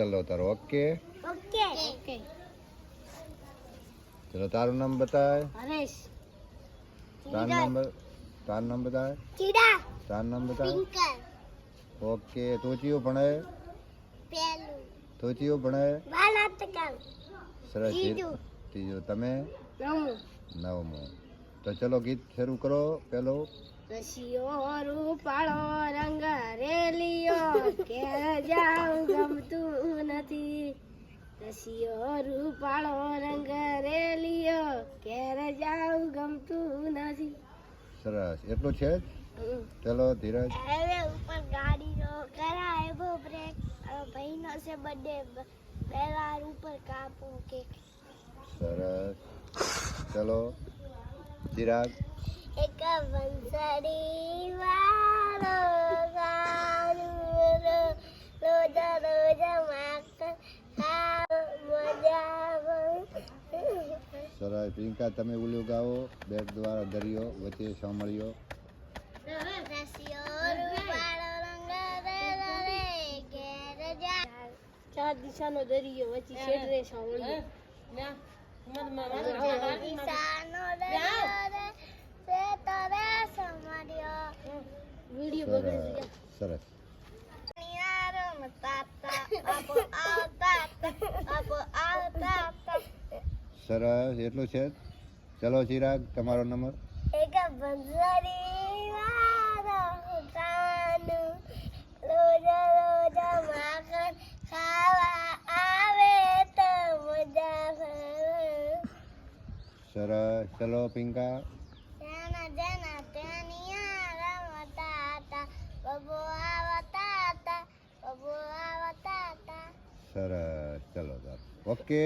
ચલો તારો okay okay okay ચલો તારું નામ બતાય હરેશ તારું નામ બતાય ચીડા તારું નામ બતાય પિંકર ઓકે તું ચિયો ભણે પેલું તું ચિયો ભણે બાલાતકલ સરસ ત્રીજું. ત્રીજું તમે નવમું નવમું તો ચલો ગીત શરૂ કરો પેલો રશિયો રૂપાળો રંગ રેલિયો ઘેર જાવ ગમતું નથી રશિયો રૂપાળો રંગ રેલિયો ઘેર જાવ ગમતું નથી સરસ એટલું છે જ ચલો ધીરજ હવે ઉપર ગાડીનો કરાયો બ્રેક ભાઈનો છે બર્થડે પહેલા ઉપર કાપો કેક સરસ ચલો ચિરાગ એક બંસરી વાળો ગારું રોજા રોજા માખણ ખાવ મજા સરસ પિંકા તમે ઓલું ગાઓ બેટ દ્વારા દરિયો વચ્ચે સાંભળ્યો ચાર દિશાનો દરિયો વચ્ચે છેડરે સાવળ્યો દિશાનો દરિયો રે તે તરે સમર્યો વિડિયો બગડી ગયા સરસ નિયારો મતાતા આપો આવતા સરસ એટલું છે જ ચલો ચિરાગ તમારો નંબર એક બંસરી વાળો કાનું રોજા રોજા માખણ ખાવા આવે તો મજા આવે સરસ ચલો પિંકા તેના જેના તેનિયા રમતા હતા બબો આવતા હતા સરસ ચલો ઓકે